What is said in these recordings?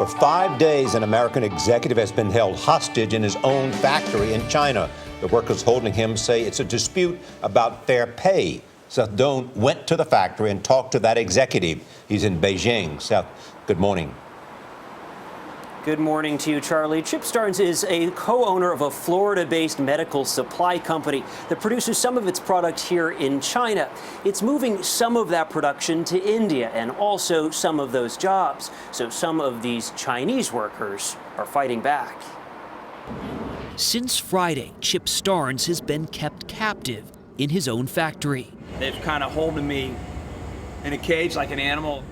For 5 days, an American executive has been held hostage in his own factory in China. The workers holding him say it's a dispute about fair pay. Seth Doan went to the factory and talked to that executive. He's in Beijing. Seth, good morning. Good morning to you, Charlie. Chip Starnes is a co-owner of a Florida-based medical supply company that produces some of its product here in China. It's moving some of that production to India and also some of those jobs. So some of these Chinese workers are fighting back. Since Friday, Chip Starnes has been kept captive in his own factory. They've kind of holding me in a cage like an animal.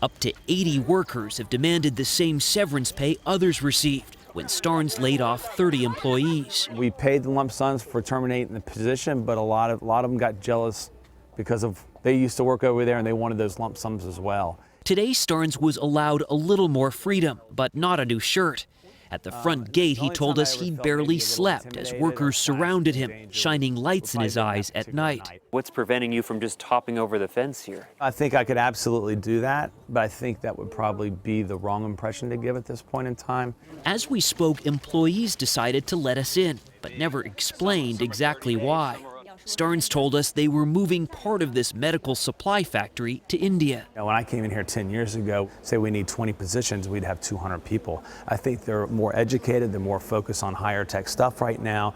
Up to 80 workers have demanded the same severance pay others received when Starnes laid off 30 employees. We paid the lump sums for terminating the position, but a lot of them got jealous because they used to work over there and they wanted those lump sums as well. Today, Starnes was allowed a little more freedom, but not a new shirt. At the front gate, he told us he barely slept as workers surrounded him, shining lights in his eyes at night. What's preventing you from just hopping over the fence here? I think I could absolutely do that, but I think that would probably be the wrong impression to give at this point in time. As we spoke, employees decided to let us in, but never explained exactly why. Starnes told us they were moving part of this medical supply factory to India. When I came in here 10 years ago, say we need 20 positions, we'd have 200 people. I think they're more educated, they're more focused on higher tech stuff right now.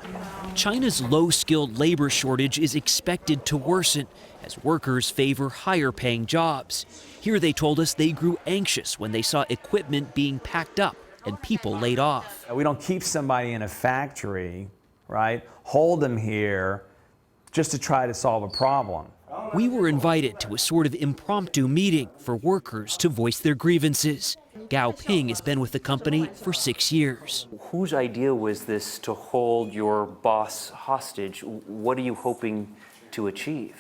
China's low-skilled labor shortage is expected to worsen as workers favor higher-paying jobs. Here they told us they grew anxious when they saw equipment being packed up and people laid off. We don't keep somebody in a factory, right? Hold them here just to try to solve a problem. We were invited to a sort of impromptu meeting for workers to voice their grievances. Gao Ping has been with the company for 6 years. Whose idea was this to hold your boss hostage? What are you hoping to achieve?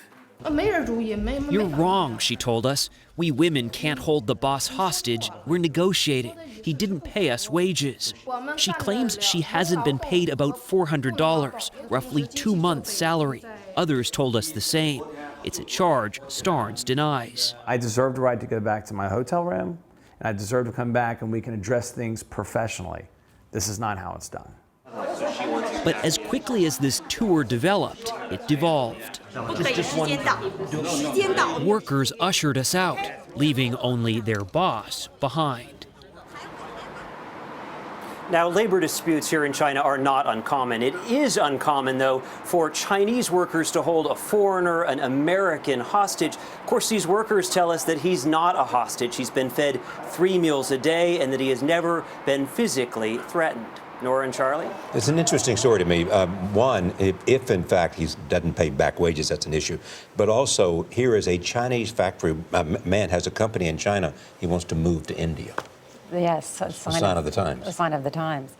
You're wrong, she told us. We women can't hold the boss hostage. We're negotiating. He didn't pay us wages. She claims she hasn't been paid about $400, roughly 2 months' salary. Others told us the same. It's a charge Starnes denies. I deserve the right to go back to my hotel room, and I deserve to come back and we can address things professionally. This is not how it's done. But as quickly as this tour developed, it devolved. Workers ushered us out, leaving only their boss behind. Now, labor disputes here in China are not uncommon. It is uncommon, though, for Chinese workers to hold a foreigner, an American, hostage. Of course, these workers tell us that he's not a hostage. He's been fed 3 meals a day and that he has never been physically threatened. Nora and Charlie? It's an interesting story to me. One, if in fact he doesn't pay back wages, that's an issue. But also, here is a Chinese factory, man has a company in China. He wants to move to India. Yes, a sign of the times. A sign of the times.